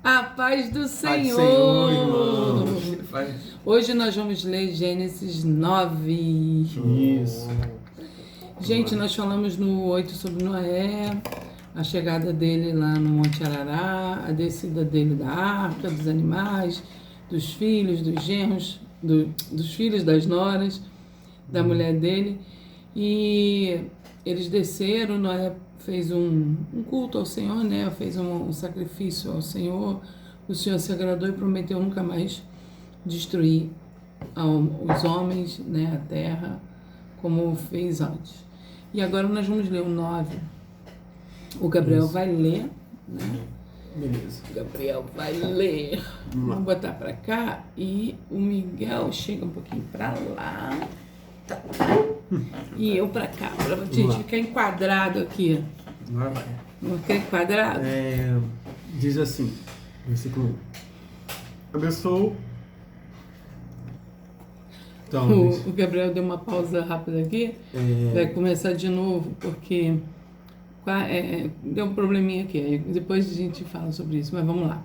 A paz do Senhor! Irmãos. Hoje nós vamos ler Gênesis 9. Isso. Gente, nós falamos no 8 sobre Noé, a chegada dele lá no Monte Arará, a descida dele da arca, dos animais, dos filhos, dos genros, dos filhos, das noras, da mulher dele. E eles desceram, Noé fez um culto ao Senhor, né? Fez um sacrifício ao Senhor. O Senhor se agradou e prometeu nunca mais destruir os homens, né? A terra, como fez antes. E agora nós vamos ler o 9. O Gabriel vai ler, né? Beleza. O Gabriel vai ler. Vamos botar pra cá e o Miguel chega um pouquinho pra lá. Tá. E eu pra cá, pra gente ficar enquadrado aqui. Lá vai. Não ficar enquadrado? Diz assim, versículo 1. Abençoou. Então, O Gabriel deu uma pausa rápida aqui. Vai começar de novo, porque deu um probleminha aqui. Aí depois a gente fala sobre isso, mas vamos lá.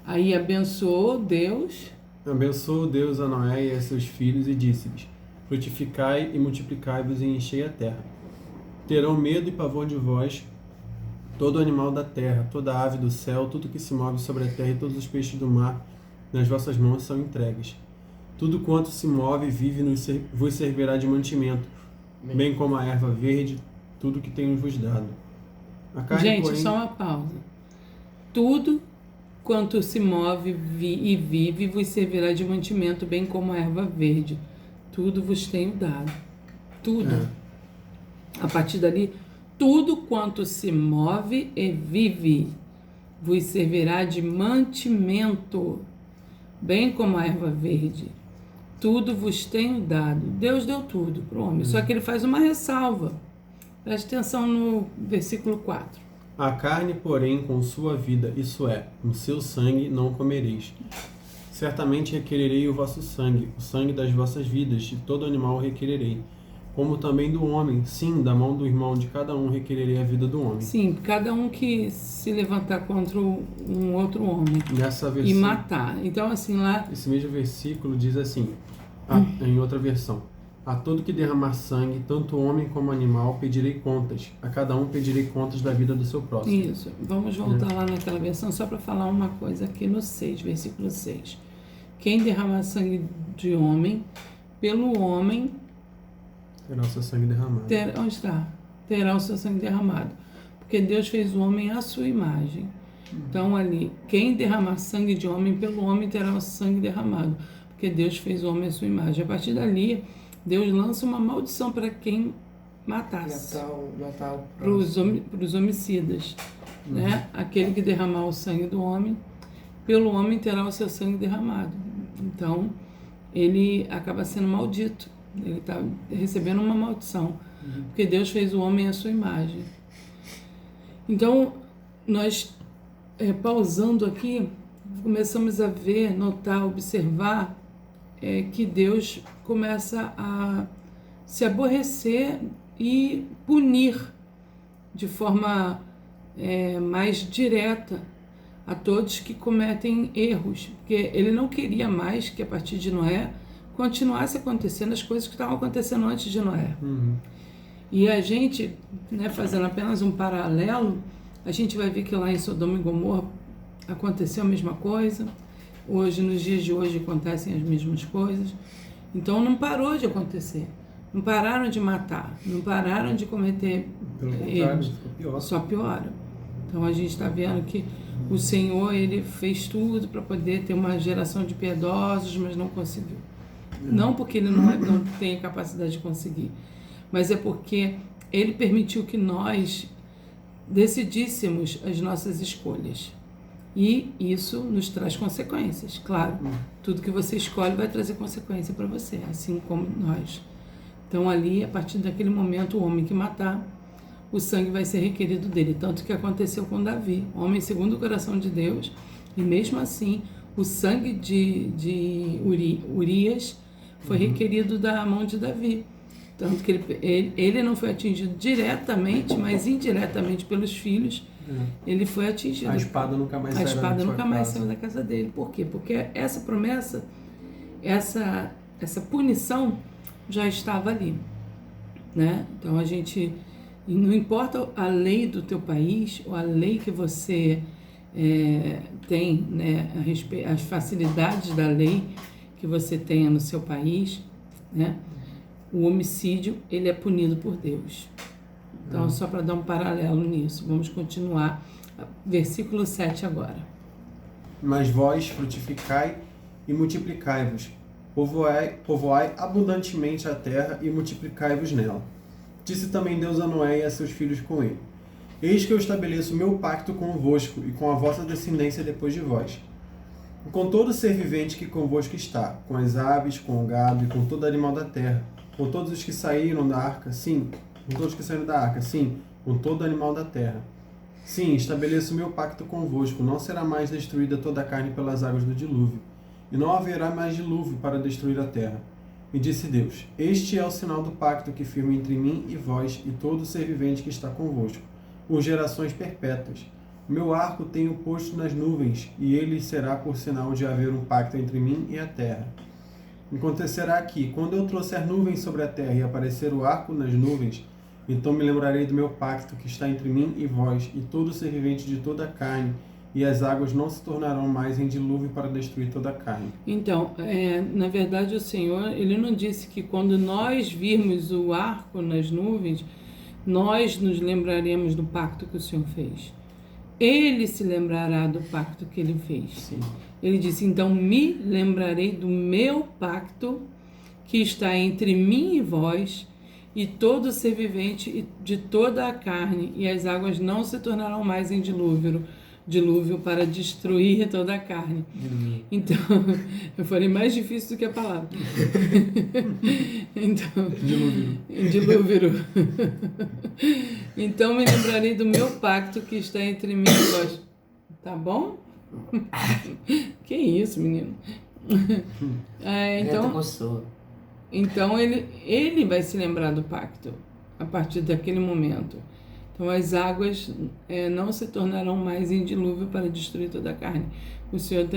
Aí abençoou Deus a Noé e a seus filhos e disse-lhes: frutificai e multiplicai-vos e enchei a terra. Terão medo e pavor de vós todo animal da terra, toda ave do céu, tudo que se move sobre a terra e todos os peixes do mar, nas vossas mãos são entregues. Tudo quanto se move e vive vos servirá de mantimento, bem como a erva verde, tudo que tenho vos dado. A carne, Gente, porém... só uma pausa. Tudo quanto se move e vive vos servirá de mantimento, bem como a erva verde. Tudo vos tenho dado. Tudo. A partir dali, tudo quanto se move e vive vos servirá de mantimento, bem como a erva verde. Tudo vos tenho dado. Deus deu tudo para o homem. Só que ele faz uma ressalva. Preste atenção no versículo 4. A carne, porém, com sua vida, isso é, o seu sangue, não comereis. Certamente requererei o vosso sangue, o sangue das vossas vidas, de todo animal requererei. Como também do homem, sim, da mão do irmão de cada um requererei a vida do homem. Sim, cada um que se levantar contra um outro homem Nessa versão, e matar. Então, assim, lá... Esse mesmo versículo diz assim, em outra versão: a todo que derramar sangue, tanto homem como animal, pedirei contas. A cada um pedirei contas da vida do seu próximo. Isso. Vamos voltar lá naquela versão só para falar uma coisa aqui no 6, versículo 6. Quem derramar sangue de homem, pelo homem... Terá o seu sangue derramado. Onde está? Terá o seu sangue derramado. Porque Deus fez o homem à sua imagem. Então, ali, quem derramar sangue de homem, pelo homem terá o sangue derramado. Porque Deus fez o homem à sua imagem. A partir dali, Deus lança uma maldição para quem matasse. Matar Para os homicidas. Né? Aquele que derramar o sangue do homem, pelo homem terá o seu sangue derramado. Então, ele acaba sendo maldito. Ele está recebendo uma maldição. Porque Deus fez o homem à sua imagem. Então, nós, pausando aqui, começamos a ver, notar, observar que Deus começa a se aborrecer e punir de forma mais direta a todos que cometem erros. Porque ele não queria mais que, a partir de Noé, continuasse acontecendo as coisas que estavam acontecendo antes de Noé. E a gente, né, fazendo apenas um paralelo, a gente vai ver que lá em Sodoma e Gomorra aconteceu a mesma coisa. Hoje, nos dias de hoje, acontecem as mesmas coisas. Então não parou de acontecer. Não pararam de matar. Não pararam de cometer erros. Só piora. Então a gente está vendo que o Senhor, ele fez tudo para poder ter uma geração de piedosos, mas não conseguiu. Não porque ele não tem capacidade de conseguir, mas é porque ele permitiu que nós decidíssemos as nossas escolhas. E isso nos traz consequências, claro. Tudo que você escolhe vai trazer consequência para você, assim como nós. Então ali, a partir daquele momento, o homem que matar, o sangue vai ser requerido dele. Tanto que aconteceu com Davi, homem segundo o coração de Deus, e mesmo assim, o sangue de Urias foi requerido da mão de Davi. Tanto que ele não foi atingido diretamente, mas indiretamente pelos filhos ele foi atingido. A espada nunca mais A saiu da espada sua nunca mais casa. saiu da casa dele. Por quê? Porque essa promessa, essa punição já estava ali, né? Então a gente, não importa a lei do teu país ou a lei que você tem, né, as facilidades da lei que você tenha no seu país, né? O homicídio, ele é punido por Deus. Então, só para dar um paralelo nisso, vamos continuar. Versículo 7 agora. Mas vós frutificai e multiplicai-vos, povoai abundantemente a terra e multiplicai-vos nela. Disse também Deus a Noé e a seus filhos com ele: Eis que eu estabeleço meu pacto convosco e com a vossa descendência depois de vós, e com todo ser vivente que convosco está, com as aves, com o gado e com todo animal da terra, com todos os que saíram da arca, sim, com todos que saíram da arca, sim, com todo animal da terra. Sim, estabeleço meu pacto convosco, não será mais destruída toda a carne pelas águas do dilúvio, e não haverá mais dilúvio para destruir a terra. E disse Deus: Este é o sinal do pacto que firmo entre mim e vós e todo ser vivente que está convosco, por gerações perpétuas. O meu arco tenho posto nas nuvens, e ele será por sinal de haver um pacto entre mim e a terra. Acontecerá que, quando eu trouxer nuvens sobre a terra e aparecer o arco nas nuvens, então me lembrarei do meu pacto que está entre mim e vós, e todo ser vivente de toda a carne, e as águas não se tornarão mais em dilúvio para destruir toda a carne. Então, na verdade, o Senhor, ele não disse que quando nós virmos o arco nas nuvens, nós nos lembraremos do pacto que o Senhor fez. Ele se lembrará do pacto que ele fez. Sim. Ele disse, então me lembrarei do meu pacto que está entre mim e vós, e todo ser vivente de toda a carne, e as águas não se tornarão mais em dilúvio para destruir toda a carne. Então, eu falei mais difícil do que a palavra. Então, dilúvio. Então, me lembrarei do meu pacto que está entre mim e vós. Tá bom? Que isso, menino? Então ele vai se lembrar do pacto a partir daquele momento. Então as águas não se tornarão mais em dilúvio para destruir toda a carne. O Senhor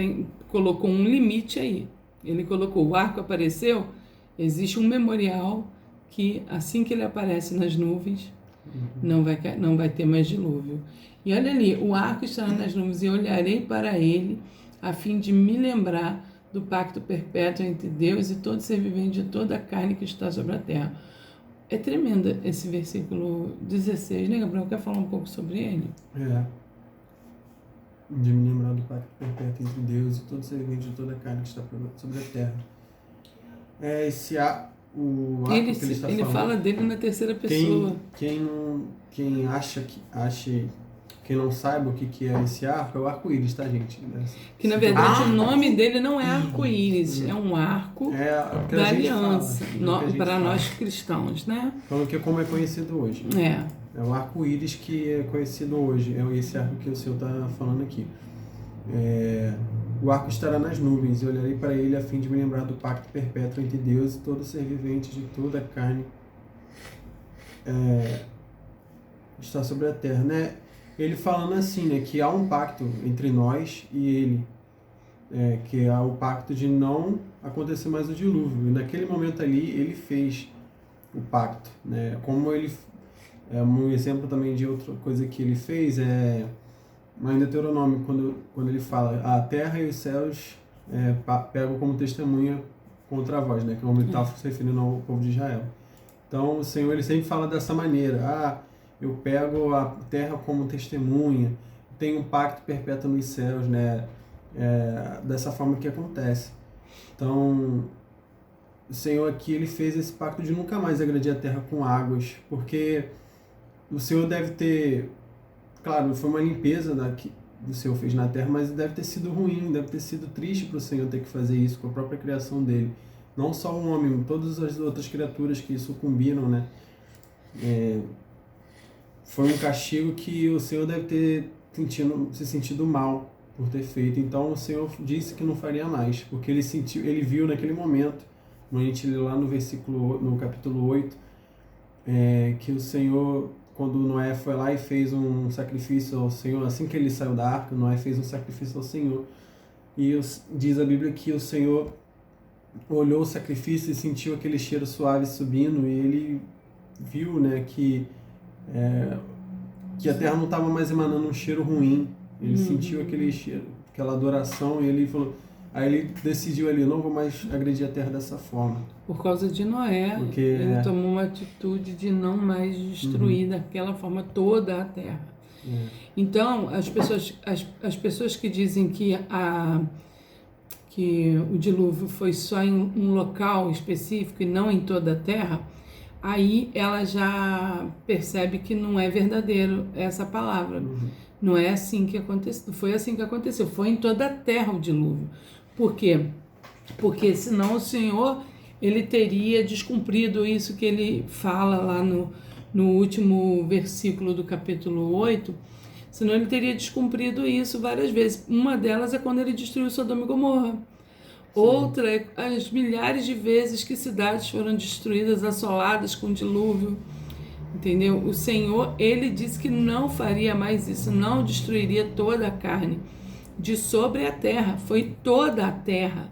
colocou um limite aí. Ele colocou, o arco apareceu, existe um memorial que assim que ele aparece nas nuvens, não vai ter mais dilúvio. E olha ali, o arco estará nas nuvens e olharei para ele a fim de me lembrar do pacto perpétuo entre Deus e todo ser vivente de toda a carne que está sobre a terra. É tremendo esse versículo 16, né, Gabriel? Quer falar um pouco sobre ele? De me lembrar do pacto perpétuo entre Deus e todo ser vivente de toda a carne que está sobre a terra. O arco que ele está falando. Ele fala dele na terceira pessoa. Quem não saiba o que é esse arco, é o arco-íris, tá, gente? Que na verdade o nome dele não é arco-íris, é um arco da aliança, para nós cristãos, né? Falando que como é conhecido hoje. É o arco-íris que é conhecido hoje, é esse arco que o Senhor está falando aqui. O arco estará nas nuvens, e olharei para ele a fim de me lembrar do pacto perpétuo entre Deus e todo ser vivente de toda a carne está sobre a terra, né? Ele falando assim, né, que há um pacto entre nós e ele, que é o pacto de não acontecer mais o dilúvio. E naquele momento ali, ele fez o pacto, né? Como ele, um exemplo também de outra coisa que ele fez em Deuteronômio, quando ele fala, a terra e os céus pegam como testemunha contra vós, né? Que é como ele estava se referindo ao povo de Israel. Então, o Senhor, ele sempre fala dessa maneira, eu pego a terra como testemunha, tenho um pacto perpétuo nos céus, né? Dessa forma que acontece. Então, o Senhor aqui, ele fez esse pacto de nunca mais agredir a terra com águas, porque o Senhor deve ter, claro, foi uma limpeza que o Senhor fez na terra, mas deve ter sido ruim, deve ter sido triste para o Senhor ter que fazer isso com a própria criação dele. Não só o homem, todas as outras criaturas que sucumbiram, né? Foi um castigo que o Senhor deve ter se sentido mal por ter feito. Então o Senhor disse que não faria mais, porque ele viu naquele momento, quando a gente lê lá no capítulo 8, que o Senhor quando Noé foi lá e fez um sacrifício ao Senhor, assim que ele saiu da arca, Noé fez um sacrifício ao Senhor. E diz a Bíblia que o Senhor olhou o sacrifício e sentiu aquele cheiro suave subindo, e ele viu, né, que a terra não estava mais emanando um cheiro ruim. Ele sentiu aquele cheiro, aquela adoração, e ele falou... Aí ele decidiu ali, não vou mais agredir a terra dessa forma. Por causa de Noé, Porque, ele tomou uma atitude de não mais destruir daquela forma toda a terra. Então, as pessoas que dizem que o dilúvio foi só em um local específico e não em toda a terra, aí ela já percebe que não é verdadeiro essa palavra. Não é assim que aconteceu. Foi assim que aconteceu. Foi em toda a terra o dilúvio. Por quê? Porque senão o Senhor, ele teria descumprido isso que ele fala lá no último versículo do capítulo 8, senão ele teria descumprido isso várias vezes. Uma delas é quando ele destruiu Sodoma e Gomorra. Sim. Outra é as milhares de vezes que cidades foram destruídas, assoladas com dilúvio. Entendeu? O Senhor, ele disse que não faria mais isso, não destruiria toda a carne de sobre a terra, foi toda a terra.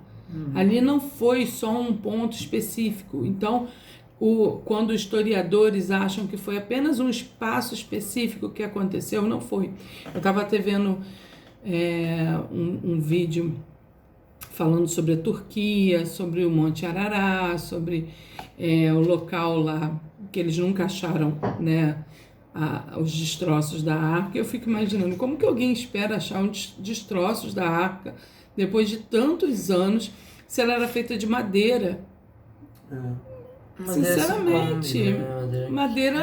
Ali não foi só um ponto específico. Então, quando os historiadores acham que foi apenas um espaço específico que aconteceu, não foi. Eu estava até vendo um vídeo falando sobre a Turquia, sobre o Monte Arará, sobre o local lá que eles nunca acharam, né, os destroços da arca. Eu fico imaginando como que alguém espera achar os destroços da arca depois de tantos anos, se ela era feita de madeira. Sinceramente, madeira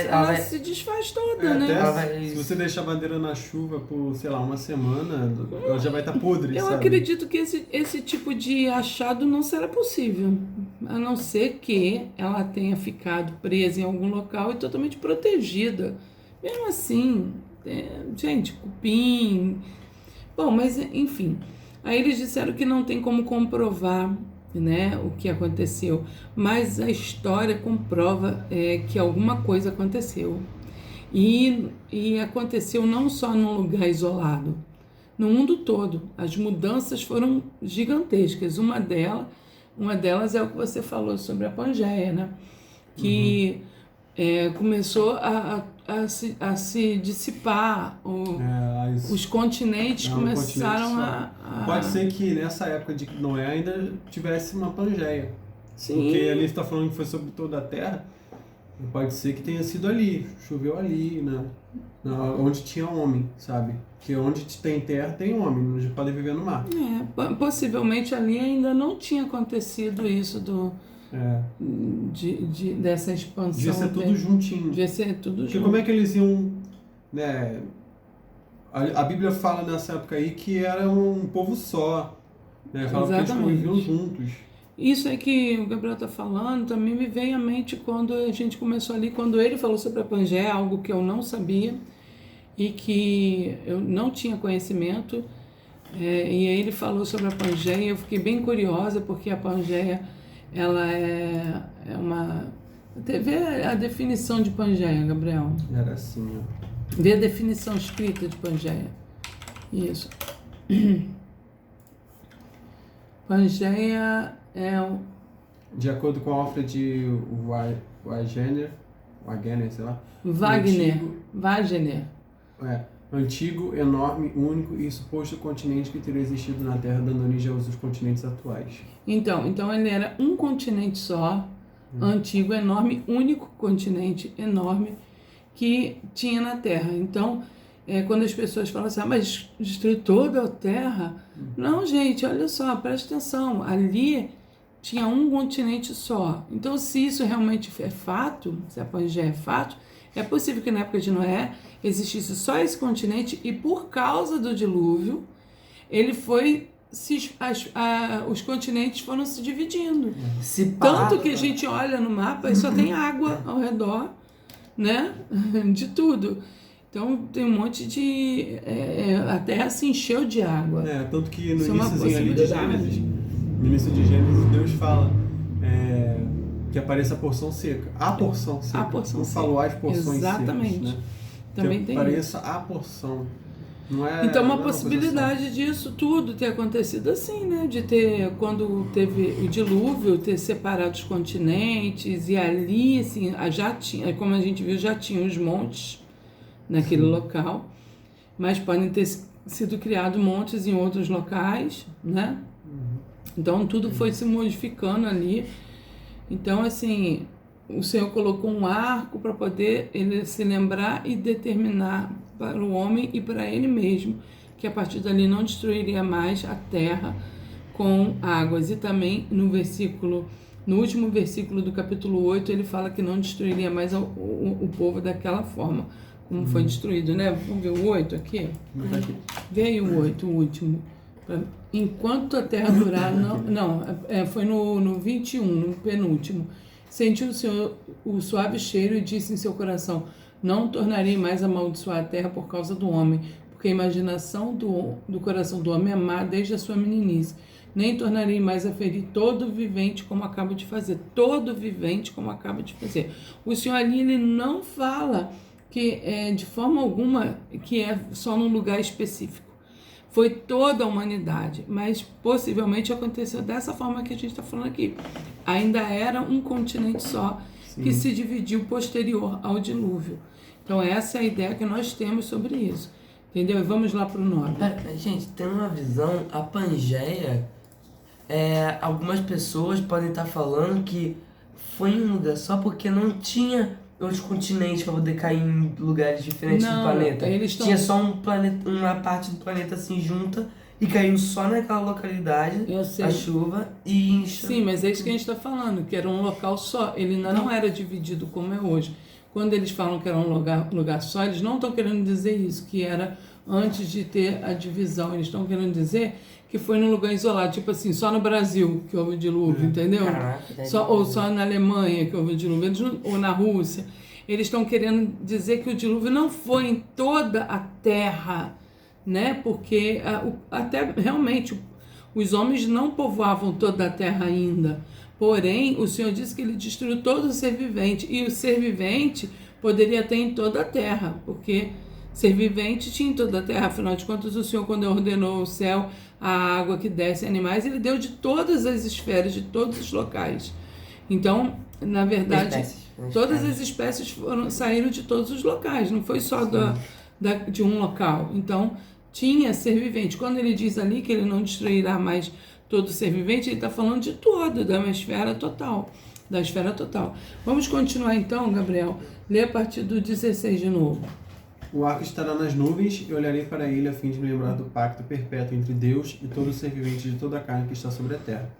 ela se desfaz toda, né? Se você deixar a madeira na chuva por, sei lá, uma semana, ela já vai estar podre, Eu sabe? acredito que esse tipo de achado não será possível, a não ser que ela tenha ficado presa em algum local e totalmente protegida. Mesmo assim, gente, cupim... Bom, mas enfim, aí eles disseram que não tem como comprovar, né, o que aconteceu, mas a história comprova que alguma coisa aconteceu, e aconteceu não só num lugar isolado, no mundo todo. As mudanças foram gigantescas. Uma delas é o que você falou sobre a Pangeia, né, que começou a se dissipar, os continentes começaram a... Pode ser que nessa época de Noé ainda tivesse uma Pangeia. Sim. Porque ali está falando que foi sobre toda a terra. Pode ser que tenha sido ali, choveu ali, né? Onde tinha homem, sabe? Porque onde tem terra tem homem, não podem viver no mar. Possivelmente ali ainda não tinha acontecido isso dessa expansão. Devia ser tudo juntinho. Devia ser tudo Porque junto. como é que eles iam, né? A Bíblia fala nessa época aí que era um povo só, né? Fala que eles conviviam juntos. Isso é que o Gabriel está falando, também me vem à mente quando a gente começou ali, quando ele falou sobre a Pangeia, algo que eu não sabia e que eu não tinha conhecimento. E aí ele falou sobre a Pangeia, eu fiquei bem curiosa, porque a Pangeia, ela é uma... Vê a definição de Pangeia, Gabriel. Era assim, ó. Vê a definição escrita de Pangeia. Isso. Pangeia de acordo com Alfred Wegener, sei lá. Wagner. Antigo, enorme, único e suposto continente que teria existido na Terra, dando origem aos continentes atuais. Então ele era um continente só, antigo, enorme, único continente enorme que tinha na Terra. Então, quando as pessoas falam assim, mas destruiu toda a Terra? Não, gente, olha só, presta atenção, ali tinha um continente só. Então, se isso realmente é fato, se a Pangeia é fato, é possível que na época de Noé existisse só esse continente e por causa do dilúvio, ele foi... os continentes foram se dividindo. Tanto que a gente olha no mapa e só tem água ao redor, né? De tudo. Então tem um monte de... a terra se encheu de água. Tanto que no início ali de Gênesis, Deus fala que apareça a porção seca. A porção seca. A porção não seca. falou as porções Exatamente. secas, né? Também que tem apareça a porção. Não é, então, não uma é possibilidade disso tudo ter acontecido assim, né? De ter, quando teve o dilúvio, ter separado os continentes e ali, assim, já tinha, como a gente viu, já tinha os montes naquele local, mas podem ter sido criados montes em outros locais, né? Então, tudo foi se modificando ali. Então, assim, o Senhor colocou um arco para poder ele se lembrar e determinar para o homem e para ele mesmo que a partir dali não destruiria mais a terra com águas. E também no último versículo do capítulo 8, ele fala que não destruiria mais o povo daquela forma, como foi destruído, né? Vamos ver o 8 aqui? Veio o 8, o último. Enquanto a terra durar, foi no 21, no penúltimo. Sentiu o Senhor o suave cheiro e disse em seu coração: não tornarei mais a amaldiçoar a terra por causa do homem, porque a imaginação do coração do homem é má desde a sua meninice. Nem tornarei mais a ferir todo vivente como acabo de fazer. Todo vivente como acabo de fazer. O Senhor ali, ele não fala que de forma alguma que é só num lugar específico. Foi toda a humanidade, mas possivelmente aconteceu dessa forma que a gente está falando aqui. Ainda era um continente só, sim, que se dividiu posterior ao dilúvio. Então essa é a ideia que nós temos sobre isso. Entendeu? E vamos lá para o 9. Gente, tem uma visão, a Pangeia, algumas pessoas podem estar falando que foi em um lugar só porque não tinha outros continentes para poder cair em lugares diferentes do planeta. Tinha só uma parte do planeta assim junta e caiu só naquela localidade a chuva e encheu. Sim, mas é isso que a gente está falando, que era um local só. Ele ainda não era dividido como é hoje. Quando eles falam que era um lugar só, eles não estão querendo dizer isso, que era antes de ter a divisão. Eles estão querendo dizer que foi num lugar isolado, tipo assim, só no Brasil que houve dilúvio, entendeu? Caraca, ou só na Alemanha que houve dilúvio, ou na Rússia. Eles estão querendo dizer que o dilúvio não foi em toda a terra, né? Porque até realmente os homens não povoavam toda a terra ainda. Porém, o Senhor disse que ele destruiu todo o ser vivente. E o ser vivente poderia ter em toda a terra, porque ser vivente tinha em toda a terra. Afinal de contas, o Senhor, quando ordenou o céu, a água que desce animais, ele deu de todas as esferas, de todos os locais. Então, na verdade, todas as espécies saíram de todos os locais, não foi só de um local. Então, tinha ser vivente. Quando ele diz ali que ele não destruirá mais todo ser vivente, ele está falando de todo, da esfera total. Vamos continuar então, Gabriel. Lê a partir do 16 de novo. O arco estará nas nuvens e olharei para ele a fim de me lembrar do pacto perpétuo entre Deus e todo ser vivente de toda a carne que está sobre a terra.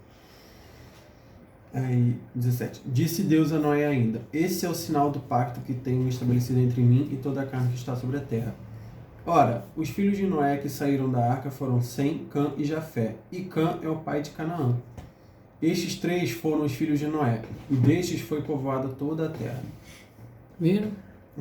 Aí, 17. Disse Deus a Noé ainda: esse é o sinal do pacto que tenho estabelecido entre mim e toda a carne que está sobre a terra. Ora, os filhos de Noé que saíram da arca foram Sem, Cã e Jafé, e Cã é o pai de Canaã. Estes três foram os filhos de Noé, e destes foi povoada toda a terra. Viram?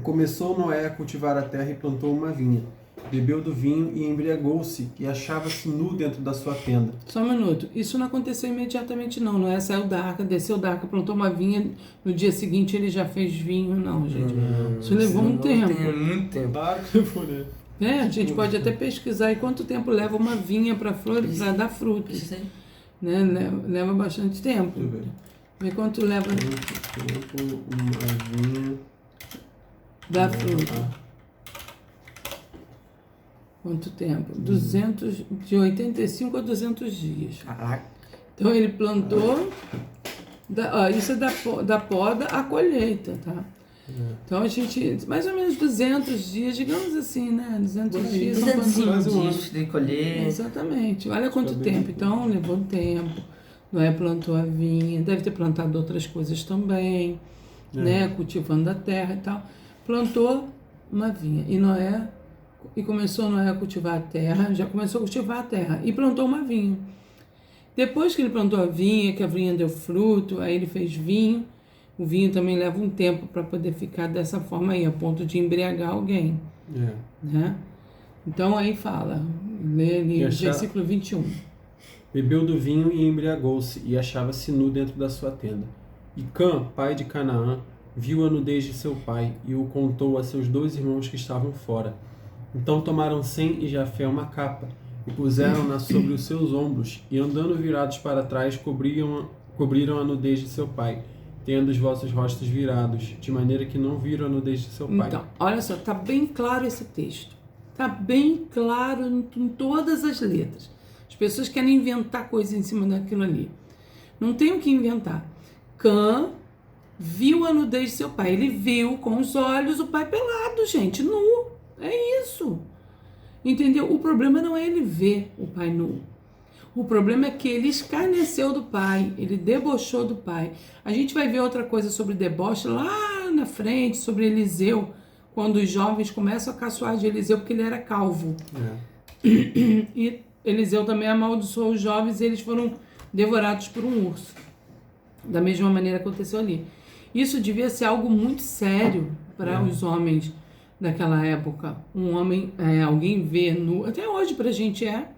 Começou Noé a cultivar a terra e plantou uma vinha. Bebeu do vinho e embriagou-se, e achava-se nu dentro da sua tenda. Só um minuto. Isso não aconteceu imediatamente, não. Noé saiu da arca, desceu da arca, plantou uma vinha. No dia seguinte ele já fez vinho, não, gente. Isso levou um tempo. Muito tempo. Claro que levou, né? A gente pode até pesquisar aí quanto tempo leva uma vinha para dar frutos. Né? Leva bastante tempo. Vê quanto leva. Uma vinha. Dá fruto. Quanto tempo? De 85 a 200 dias. Caraca. Então ele plantou, isso é da poda à colheita, tá? Então a gente, mais ou menos 200 dias, digamos assim, né? 200 dias. 200 dias de colher. Exatamente. Olha quanto tempo. Então levou tempo. Noé plantou a vinha, deve ter plantado outras coisas também, né? Cultivando a terra e tal. Plantou uma vinha. E começou Noé a cultivar a terra, já começou a cultivar a terra e plantou uma vinha. Depois que ele plantou a vinha, que a vinha deu fruto, aí ele fez vinho. O vinho também leva um tempo para poder ficar dessa forma aí, a ponto de embriagar alguém. Né? Então aí fala, lê ali o versículo 21. Bebeu do vinho e embriagou-se, e achava-se nu dentro da sua tenda. E Cã, pai de Canaã, viu a nudez de seu pai e o contou a seus 2 irmãos que estavam fora. Então tomaram Sem e Jafé uma capa e puseram-na sobre os seus ombros, e andando virados para trás cobriram a nudez de seu pai, tendo os vossos rostos virados, de maneira que não viram a nudez de seu pai. Então, olha só, tá bem claro esse texto. Tá bem claro em todas as letras. As pessoas querem inventar coisas em cima daquilo ali. Não tem o que inventar. Cã viu a nudez de seu pai. Ele viu com os olhos o pai pelado, gente, nu. É isso. Entendeu? O problema não é ele ver o pai nu. O problema é que ele escarneceu do pai, ele debochou do pai. A gente vai ver outra coisa sobre deboche lá na frente, sobre Eliseu, quando os jovens começam a caçoar de Eliseu porque ele era calvo. E Eliseu também amaldiçoou os jovens e eles foram devorados por um urso. Da mesma maneira aconteceu ali. Isso devia ser algo muito sério para os homens daquela época. Um homem, alguém ver nu, até hoje pra gente é.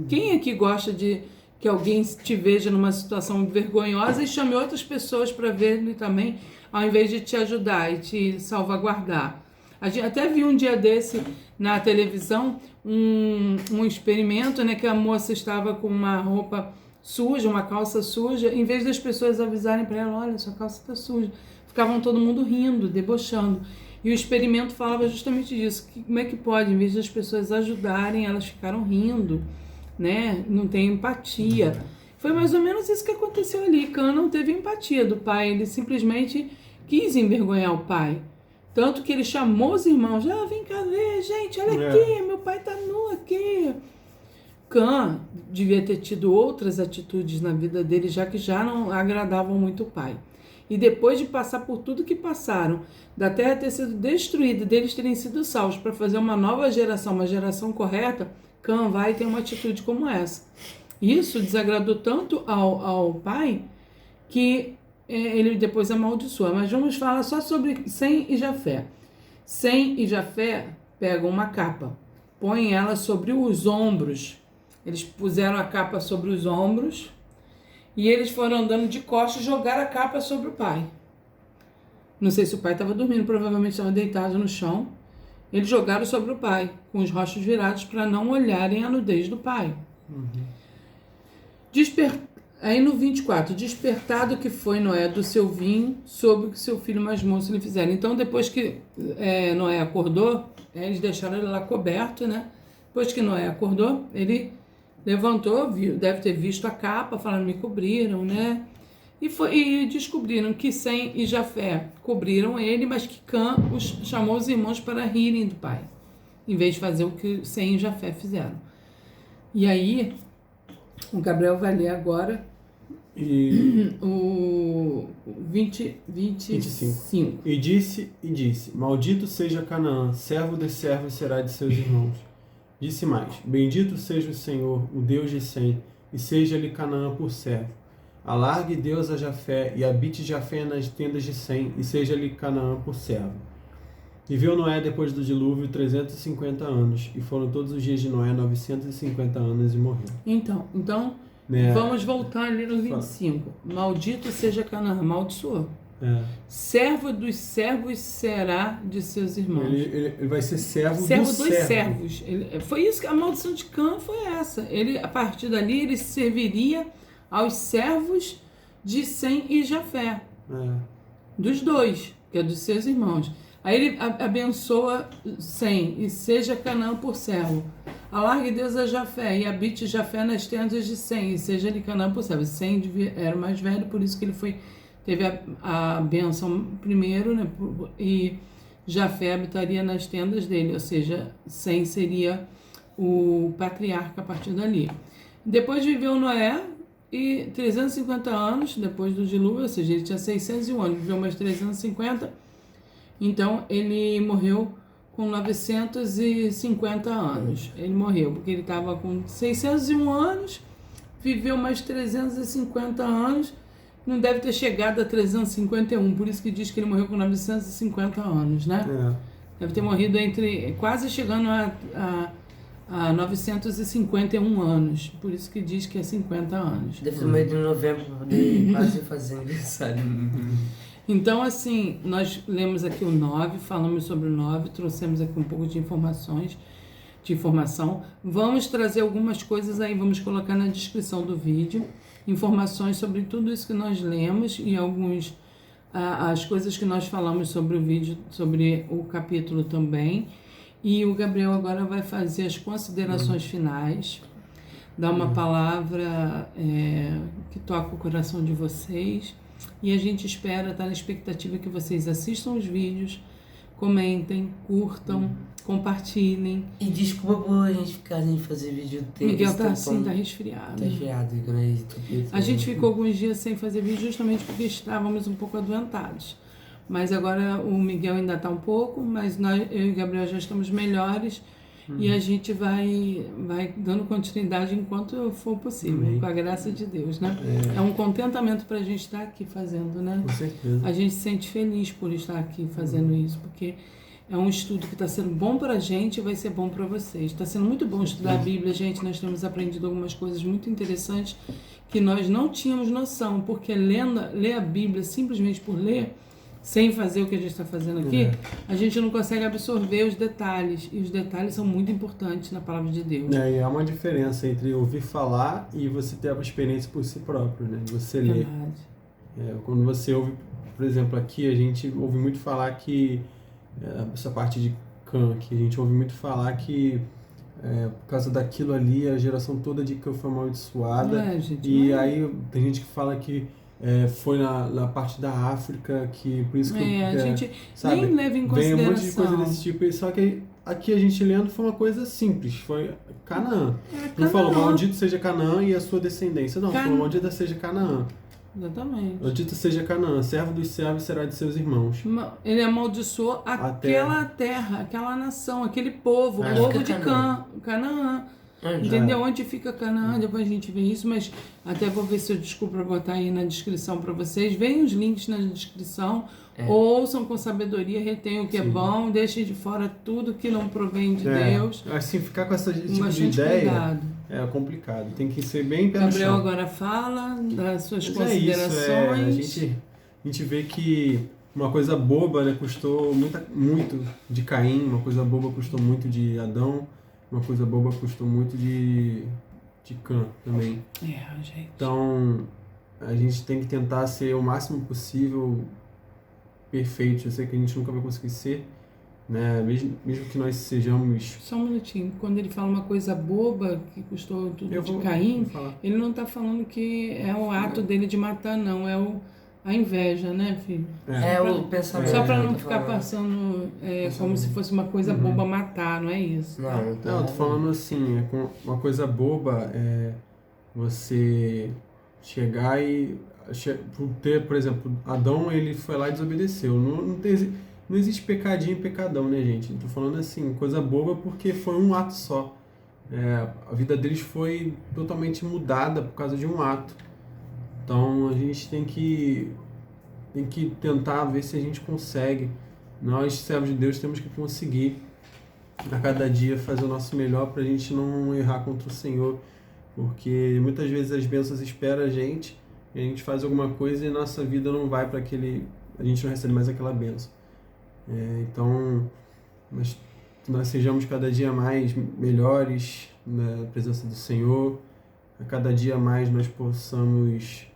Quem aqui gosta de que alguém te veja numa situação vergonhosa e chame outras pessoas para ver também, ao invés de te ajudar e te salvaguardar? A gente até viu um dia desse na televisão um experimento, né, que a moça estava com uma roupa suja, uma calça suja, em vez das pessoas avisarem para ela, olha, sua calça está suja, ficavam todo mundo rindo, debochando. E o experimento falava justamente disso, como é que pode, em vez das pessoas ajudarem, elas ficaram rindo, né? Não tem empatia. Foi mais ou menos isso que aconteceu ali. Cã não teve empatia do pai, ele simplesmente quis envergonhar o pai. Tanto que ele chamou os irmãos, vem cá ver, gente, olha aqui, meu pai tá nu aqui. Cã devia ter tido outras atitudes na vida dele, já que já não agradavam muito o pai. E depois de passar por tudo que passaram, da terra ter sido destruída, deles terem sido salvos para fazer uma nova geração, uma geração correta, Cã vai ter uma atitude como essa. Isso desagradou tanto ao pai que ele depois amaldiçoa. Mas vamos falar só sobre Sem e Jafé. Sem e Jafé pegam uma capa, põem ela sobre os ombros. Eles puseram a capa sobre os ombros e eles foram andando de costas e jogaram a capa sobre o pai. Não sei se o pai estava dormindo, provavelmente estava deitado no chão. Eles jogaram sobre o pai, com os rostos virados, para não olharem a nudez do pai. Aí no 24, despertado que foi Noé do seu vinho, soube o que seu filho mais moço lhe fizeram. Então, depois que Noé acordou, eles deixaram ele lá coberto, né? Depois que Noé acordou, ele levantou, deve ter visto a capa, falando, me cobriram, né? E descobriram que Sem e Jafé cobriram ele, mas que Cã chamou os irmãos para rirem do pai, em vez de fazer o que Sem e Jafé fizeram. E aí, o Gabriel vai ler agora o 25. E disse, maldito seja Canaã, servo dos servos será de seus irmãos. Disse mais, bendito seja o Senhor, o Deus de Sem, e seja-lhe Canaã por servo. Alargue Deus a Jafé, e habite Jafé nas tendas de Sem, e seja-lhe Canaã por servo. Viveu Noé depois do dilúvio 350 anos, e foram todos os dias de Noé 950 anos e morreu. Então vamos voltar ali no 25. Maldito seja Canaã, amaldiçoou. Servo dos servos será de seus irmãos. Ele vai ser servo dos servos. Foi isso que a maldição de Cã foi essa. Ele, a partir dali, ele serviria aos servos de Sem e Jafé. Dos dois, que é dos seus irmãos. Aí ele abençoa Sem, e seja Canaã por servo. Alargue Deus a Jafé, e habite Jafé nas tendas de Sem, e seja-lhe Canaã por servo. Sem era o mais velho, por isso que ele teve a bênção primeiro, né? E Jafé habitaria nas tendas dele, ou seja, Sem seria o patriarca a partir dali. Depois viveu Noé, e 350 anos depois do dilúvio, ou seja, ele tinha 601 anos, viveu mais 350, então ele morreu com 950 anos. Ele morreu porque ele estava com 601 anos, viveu mais 350 anos, não deve ter chegado a 351, por isso que diz que ele morreu com 950 anos, né? Deve ter morrido quase chegando há 951 anos. Por isso que diz que é 50 anos. Deve ser meio de novembro pra poder quase fazer aniversário. Então, assim, nós lemos aqui o 9, falamos sobre o 9, trouxemos aqui um pouco de informação. Vamos trazer algumas coisas aí, vamos colocar na descrição do vídeo, informações sobre tudo isso que nós lemos e as coisas que nós falamos sobre o vídeo, sobre o capítulo também. E o Gabriel agora vai fazer as considerações finais, dar uma palavra que toca o coração de vocês. E a gente espera, tá na expectativa que vocês assistam os vídeos, comentem, curtam, compartilhem. E desculpa por a gente ficar sem fazer vídeo tempo. Miguel tá assim, tá resfriado. Tá resfriado, né? A gente ficou alguns dias sem fazer vídeo justamente porque estávamos um pouco adoentados. Mas agora o Miguel ainda tá um pouco, mas eu e o Gabriel já estamos melhores. E a gente vai dando continuidade enquanto for possível, com a graça de Deus, né? É um contentamento pra gente estar aqui fazendo, né? Com certeza. A gente se sente feliz por estar aqui fazendo isso, porque é um estudo que está sendo bom pra gente e vai ser bom pra vocês. Está sendo muito bom estudar a Bíblia, gente. Nós temos aprendido algumas coisas muito interessantes que nós não tínhamos noção, porque ler a Bíblia simplesmente por ler, sem fazer o que a gente está fazendo aqui, a gente não consegue absorver os detalhes. E os detalhes são muito importantes na palavra de Deus. E há uma diferença entre ouvir falar e você ter a experiência por si próprio, né? Você ler. Quando você ouve, por exemplo, aqui a gente ouve muito falar que, essa parte de Cã, que a gente ouve muito falar que por causa daquilo ali a geração toda de Cã foi amaldiçoada. Aí tem gente que fala que foi na parte da África, que por isso que a gente sabe, nem leva em consideração. Vem um monte de coisa desse tipo, só que aqui a gente lendo foi uma coisa simples, foi Canaã. Não falou maldito seja Canaã e a sua descendência, não, falou maldita seja Canaã. Exatamente. Maldito seja Canaã, servo dos servos será de seus irmãos. Ele amaldiçoou aquela terra, aquela nação, aquele povo, o povo de Canaã. Entendeu? Onde fica Canaã? Depois a gente vê isso, mas até vou ver se eu desculpo para botar aí na descrição para vocês. Vem os links na descrição, ouçam com sabedoria, retenham o que é bom, deixem de fora tudo que não provém de Deus. Assim, ficar com esse tipo de ideia cuidado. É complicado, tem que ser bem pé no chão. Gabriel agora fala das suas mas considerações. A gente vê que uma coisa boba, né, custou muito de Caim, uma coisa boba custou muito de Adão, uma coisa boba custou muito de Cã também. Gente. Então, a gente tem que tentar ser o máximo possível perfeito. Eu sei que a gente nunca vai conseguir ser, né? Mesmo que nós sejamos... Só um minutinho. Quando ele fala uma coisa boba, que custou tudo de Caim, ele não está falando que é o ato dele de matar, não. É a inveja, né, filho? O pensamento. Só para não ficar passando como se fosse uma coisa boba matar, não é isso? Não, eu tô falando assim, uma coisa boba é você chegar e ter, por exemplo, Adão, ele foi lá e desobedeceu. Não existe pecadinho e pecadão, né, gente? Eu tô falando assim, coisa boba porque foi um ato só. A vida deles foi totalmente mudada por causa de um ato. Então a gente tem que tentar ver se a gente consegue. Nós, servos de Deus, temos que conseguir a cada dia fazer o nosso melhor para a gente não errar contra o Senhor, porque muitas vezes as bênçãos esperam a gente e a gente faz alguma coisa e nossa vida não vai para a gente não recebe mais aquela bênção. Então, nós sejamos cada dia mais melhores na presença do Senhor, a cada dia mais nós possamos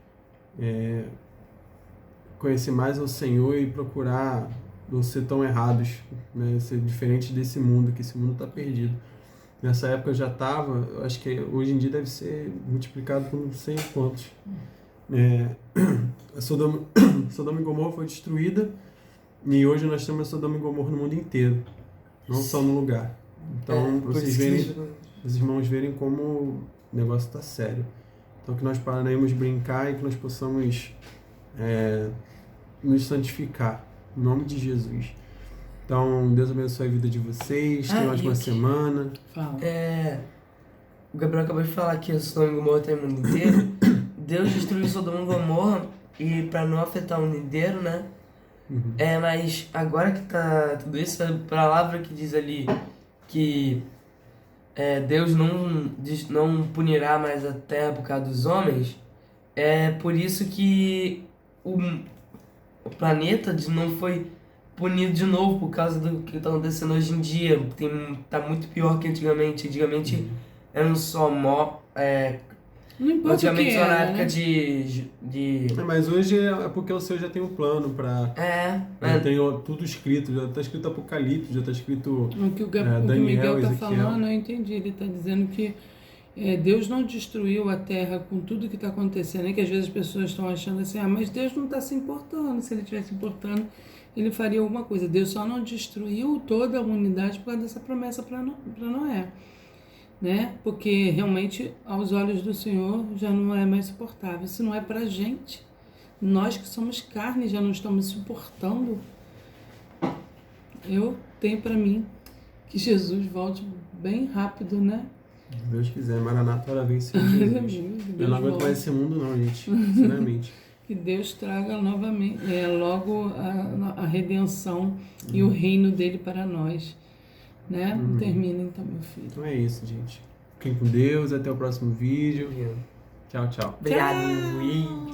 conhecer mais o Senhor e procurar não ser tão errados, né? Ser diferente desse mundo, que esse mundo está perdido. Nessa época eu já estava, eu acho que hoje em dia deve ser multiplicado por não sei quantos. A Sodoma e Gomorra foi destruída e hoje nós temos a Sodoma e Gomorra no mundo inteiro, não só no lugar. Então, vocês verem, os irmãos verem como o negócio está sério. Então, que nós pararemos de brincar e que nós possamos nos santificar, em nome de Jesus. Então, Deus abençoe a vida de vocês, tenham uma ótima semana. Fala. O Gabriel acabou de falar que o Sodoma e Gomorra tem o mundo inteiro. Deus destruiu Sodoma e Gomorra e para não afetar o mundo inteiro, né? Mas agora que tá tudo isso, a palavra que diz ali que Deus não punirá mais a terra por causa dos homens, é por isso que o planeta não foi punido de novo por causa do que está acontecendo hoje em dia. Tá muito pior que antigamente. Antigamente eram só Não importa o que antigamente só na era, época né? de... Mas hoje é porque o Senhor já tem um plano para... Já tem tudo escrito, já está escrito Apocalipse, já está escrito O que o Daniel, Miguel está Ezequiel. falando, eu entendi. Ele está dizendo que Deus não destruiu a terra com tudo que está acontecendo, né? Que às vezes as pessoas estão achando assim, mas Deus não está se importando. Se ele estivesse importando, ele faria alguma coisa. Deus só não destruiu toda a humanidade por causa dessa promessa para Noé, né? Porque realmente, aos olhos do Senhor, já não é mais suportável. Se não é para a gente, nós que somos carne já não estamos suportando. Eu tenho para mim que Jesus volte bem rápido, né? Se Deus quiser, Maranata, ora vem, Senhor Jesus. Eu não aguento mais esse mundo não, gente, sinceramente. Que Deus traga novamente, logo a redenção e o reino dele para nós, né? Termina então, meu filho. Então é isso, gente. Fiquem com Deus, até o próximo vídeo. Tchau, tchau. Obrigado. Tchau.